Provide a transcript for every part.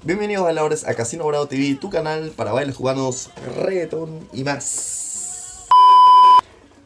Bienvenidos bailadores a Casino Bravo TV, tu canal para bailes cubanos, reggaeton y más.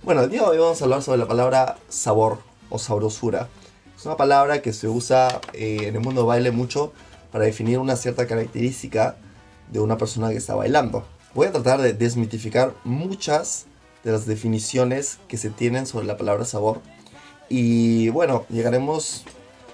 Bueno, el día de hoy vamos a hablar sobre la palabra sabor o sabrosura. Es una palabra que se usa en el mundo del baile mucho para definir una cierta característica de una persona que está bailando. Voy a tratar de desmitificar muchas de las definiciones que se tienen sobre la palabra sabor. Y bueno, llegaremos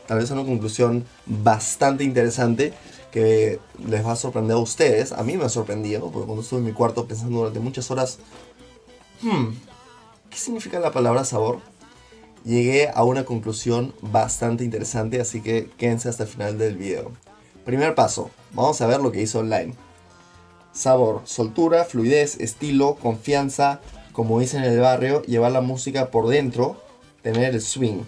tal vez a una conclusión bastante interesante que les va a sorprender a ustedes. A mí me ha sorprendido, porque cuando estuve en mi cuarto pensando durante muchas horas, ¿qué significa la palabra sabor? Llegué a una conclusión bastante interesante, así que quédense hasta el final del video. Primer paso, vamos a ver lo que hizo online. Sabor, soltura, fluidez, estilo, confianza, como dicen en el barrio, llevar la música por dentro, tener el swing.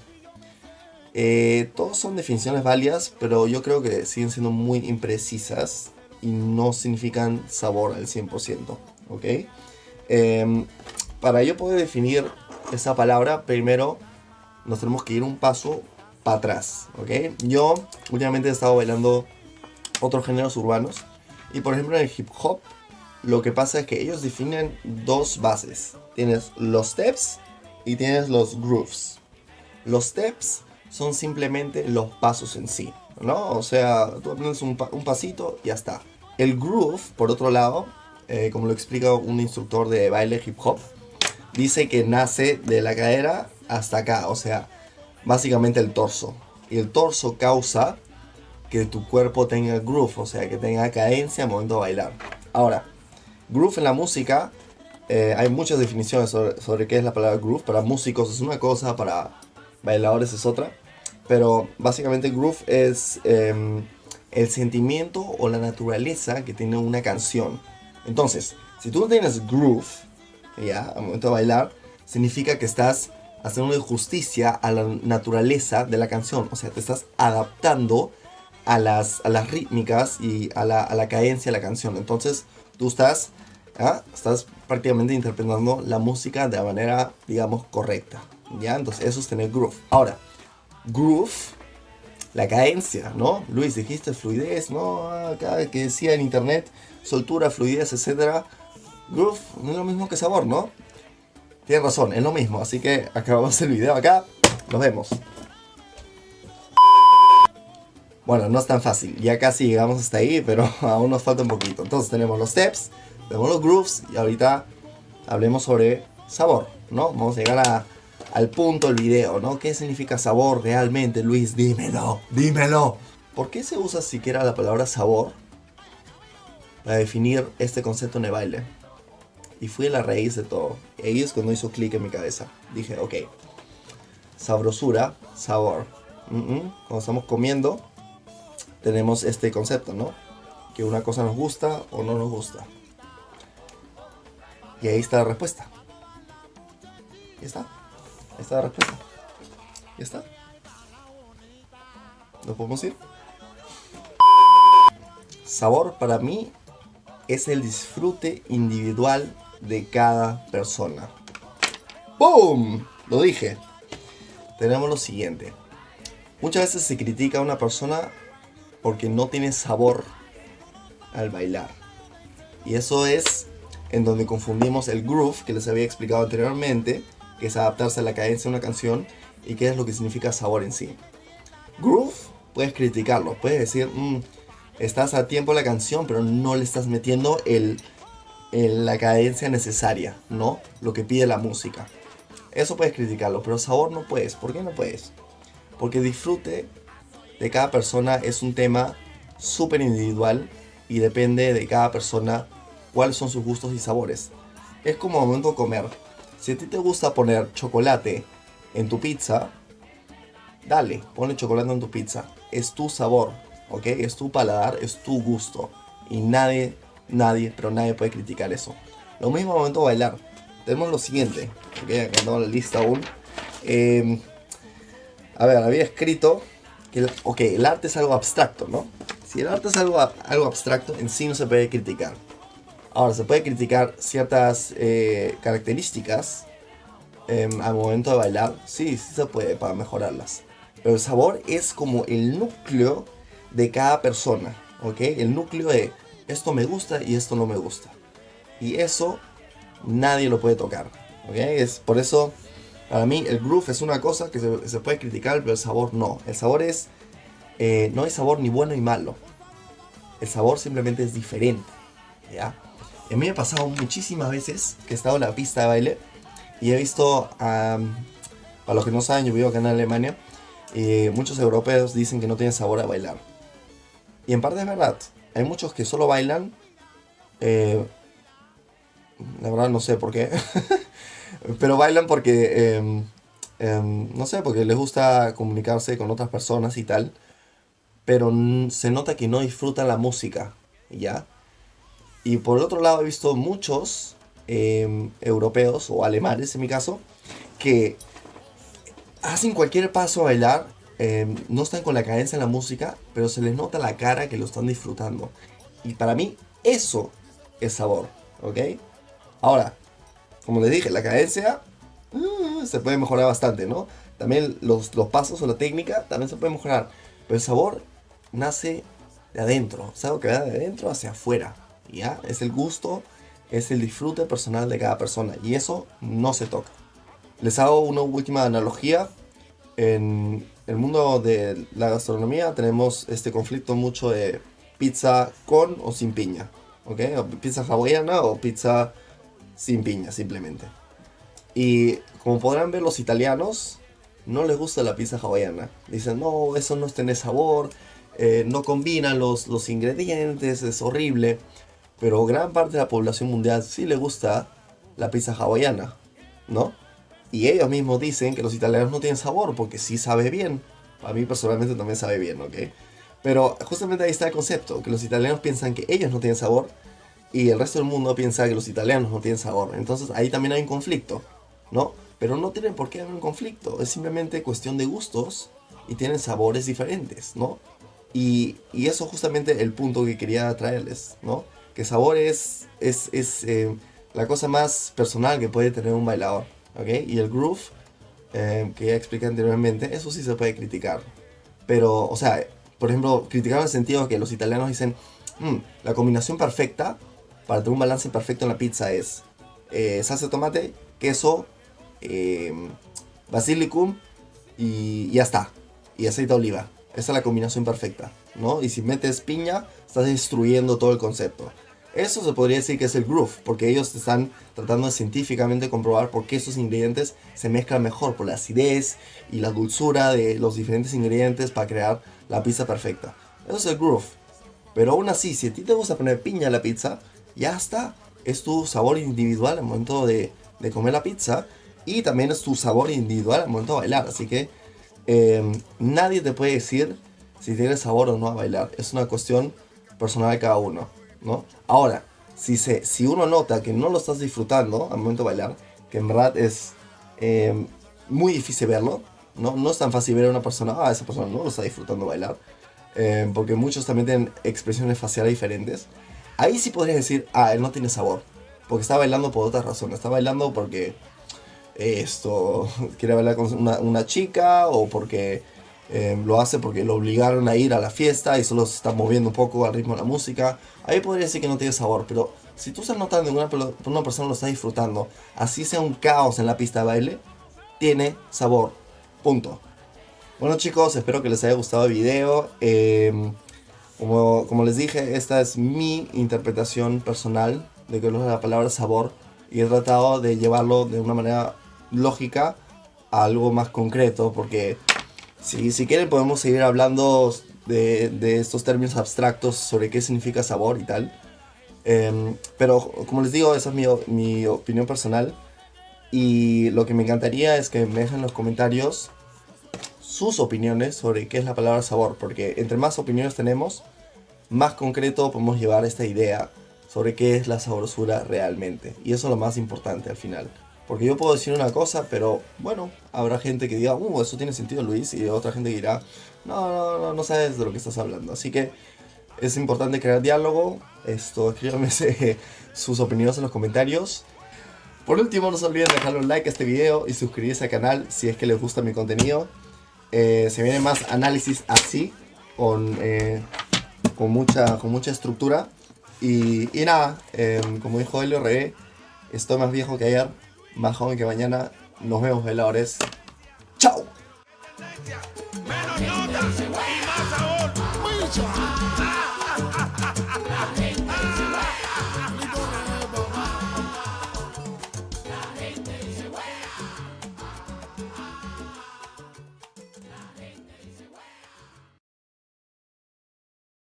Todos son definiciones válidas, pero yo creo que siguen siendo muy imprecisas y no significan sabor al 100%, ¿ok? Para yo poder definir esa palabra, primero nos tenemos que ir un paso para atrás, ¿ok? Yo últimamente he estado bailando otros géneros urbanos y por ejemplo en el hip hop lo que pasa es que ellos definen dos bases. Tienes los steps y tienes los grooves. Los steps son simplemente los pasos en sí, ¿no? O sea, tú aprendes un pasito y ya está. El groove, por otro lado, como lo explica un instructor de baile hip hop, dice que nace de la cadera hasta acá, o sea, básicamente el torso. Y el torso causa que tu cuerpo tenga groove, o sea, que tenga cadencia al momento de bailar. Ahora, groove en la música, hay muchas definiciones sobre qué es la palabra groove. Para músicos es una cosa, para bailadores es otra. Pero básicamente groove es el sentimiento o la naturaleza que tiene una canción. Entonces, si tú no tienes groove, ya, al momento de bailar, significa que estás haciendo justicia a la naturaleza de la canción. O sea, te estás adaptando a las rítmicas y a la cadencia de la canción. Entonces, tú estás prácticamente interpretando la música de la manera, digamos, correcta. ¿Ya? Entonces, eso es tener groove. Ahora, groove, la cadencia, ¿no? Luis, dijiste fluidez, ¿no? Acá que decía en internet, soltura, fluidez, etc. Groove no es lo mismo que sabor, ¿no? Tienes razón, es lo mismo. Así que acabamos el video acá. Nos vemos. Bueno, no es tan fácil. Ya casi llegamos hasta ahí, pero aún nos falta un poquito. Entonces tenemos los steps, tenemos los grooves y ahorita hablemos sobre sabor, ¿no? Vamos a llegar al punto del video, ¿no? ¿Qué significa sabor realmente, Luis? Dímelo, dímelo. ¿Por qué se usa siquiera la palabra sabor para definir este concepto en el baile? Y fui a la raíz de todo. Y ahí es cuando hizo clic en mi cabeza. Dije, ok, sabrosura, sabor. Cuando estamos comiendo, tenemos este concepto, ¿no? Que una cosa nos gusta o no nos gusta. Y ahí está la respuesta. ¿Ya está? Ahí está la respuesta. ¿Ya está? ¿Nos podemos ir? Sabor para mí es el disfrute individual de cada persona. ¡Boom! Lo dije. Tenemos lo siguiente. Muchas veces se critica a una persona porque no tiene sabor al bailar. Y eso es en donde confundimos el groove que les había explicado anteriormente, que es adaptarse a la cadencia de una canción, y qué es lo que significa sabor en sí. Groove, puedes criticarlo, puedes decir, estás a tiempo de la canción, pero no le estás metiendo la cadencia necesaria, ¿no? Lo que pide la música. Eso puedes criticarlo, pero sabor no puedes. ¿Por qué no puedes? Porque disfrute de cada persona es un tema súper individual y depende de cada persona cuáles son sus gustos y sabores. Es como al momento de comer. Si a ti te gusta poner chocolate en tu pizza, dale, ponle chocolate en tu pizza. Es tu sabor, ¿ok? Es tu paladar, es tu gusto. Y nadie puede criticar eso. Lo mismo al momento de bailar. Tenemos lo siguiente, ¿ok? Acá tengo la lista aún. A ver, había escrito que el arte es algo abstracto, ¿no? Si el arte es algo abstracto, en sí no se puede criticar. Ahora, se puede criticar ciertas características al momento de bailar. Sí se puede para mejorarlas. Pero el sabor es como el núcleo de cada persona, ¿ok? El núcleo de esto me gusta y esto no me gusta. Y eso nadie lo puede tocar, ¿ok? Es por eso, para mí, el groove es una cosa que se puede criticar, pero el sabor no. El sabor es, no hay sabor ni bueno ni malo. El sabor simplemente es diferente, ¿ya? Y a mí me ha pasado muchísimas veces que he estado en la pista de baile y he visto, para los que no saben, yo vivo acá en Alemania, y muchos europeos dicen que no tienen sabor a bailar. Y en parte es verdad. Hay muchos que solo bailan, eh, la verdad no sé por qué, pero bailan porque, no sé, porque les gusta comunicarse con otras personas y tal, pero se nota que no disfrutan la música, ¿ya? Y por el otro lado he visto muchos europeos o alemanes en mi caso que hacen cualquier paso a bailar, no están con la cadencia en la música, pero se les nota la cara que lo están disfrutando. Y para mí eso es sabor, ¿ok? Ahora, como les dije, la cadencia se puede mejorar bastante, ¿no? También los pasos o la técnica también se puede mejorar, pero el sabor nace de adentro, es algo que va de adentro hacia afuera, ¿ya? Es el gusto, es el disfrute personal de cada persona y eso no se toca. Les hago una última analogía. En el mundo de la gastronomía tenemos este conflicto mucho de pizza con o sin piña, ¿ok? O pizza hawaiana o pizza sin piña, simplemente. Y como podrán ver, los italianos no les gusta la pizza hawaiana. Dicen, no, eso no tiene sabor, no combinan los ingredientes, es horrible. Pero gran parte de la población mundial sí le gusta la pizza hawaiana, ¿no? Y ellos mismos dicen que los italianos no tienen sabor, porque sí sabe bien. A mí personalmente también sabe bien, ¿ok? Pero justamente ahí está el concepto, que los italianos piensan que ellos no tienen sabor y el resto del mundo piensa que los italianos no tienen sabor. Entonces ahí también hay un conflicto, ¿no? Pero no tiene por qué haber un conflicto, es simplemente cuestión de gustos y tienen sabores diferentes, ¿no? Y eso es justamente el punto que quería traerles, ¿no? Que sabor es la cosa más personal que puede tener un bailador, ¿ok? Y el groove, que ya expliqué anteriormente, eso sí se puede criticar. Pero, o sea, por ejemplo, criticar en el sentido de que los italianos dicen, la combinación perfecta para tener un balance perfecto en la pizza es salsa de tomate, queso, basilicum y ya está. Y aceite de oliva. Esa es la combinación perfecta, ¿no? Y si metes piña, estás destruyendo todo el concepto. Eso se podría decir que es el groove, porque ellos están tratando de científicamente comprobar por qué esos ingredientes se mezclan mejor, por la acidez y la dulzura de los diferentes ingredientes para crear la pizza perfecta. Eso es el groove. Pero aún así, si a ti te gusta poner piña en la pizza, ya está. Es tu sabor individual al momento de comer la pizza y también es tu sabor individual al momento de bailar. Así que nadie te puede decir si tienes sabor o no a bailar. Es una cuestión personal de cada uno, ¿no? Ahora, si uno nota que no lo estás disfrutando al momento de bailar, que en verdad es muy difícil verlo, ¿no? No es tan fácil ver a una persona, esa persona no lo está disfrutando bailar, porque muchos también tienen expresiones faciales diferentes. Ahí sí podrías decir, él no tiene sabor, porque está bailando por otras razones, está bailando porque quiere bailar con una chica o porque lo hace porque lo obligaron a ir a la fiesta y solo se está moviendo un poco al ritmo de la música. Ahí podría decir que no tiene sabor, pero si tú estás notando que una persona lo está disfrutando, así sea un caos en la pista de baile, tiene sabor. Punto. Bueno chicos, espero que les haya gustado el video. Como les dije, esta es mi interpretación personal de que es la palabra sabor y he tratado de llevarlo de una manera lógica a algo más concreto, porque si quieren podemos seguir hablando de estos términos abstractos sobre qué significa sabor y tal, pero como les digo, esa es mi opinión personal y lo que me encantaría es que me dejen en los comentarios sus opiniones sobre qué es la palabra sabor, porque entre más opiniones tenemos, más concreto podemos llevar esta idea sobre qué es la sabrosura realmente. Y eso es lo más importante al final. Porque yo puedo decir una cosa, pero bueno, habrá gente que diga, eso tiene sentido Luis, y otra gente que dirá, no sabes de lo que estás hablando. Así que es importante crear diálogo. Escríbanme sus opiniones en los comentarios. Por último, no se olviden de dejarle un like a este video y suscribirse al canal si es que les gusta mi contenido. Se viene más análisis así, con con mucha estructura. Y nada, como dijo Helio Regué, estoy más viejo que ayer, más joven que mañana. Nos vemos, veladores. ¡Chao! Menos nota y más sabor.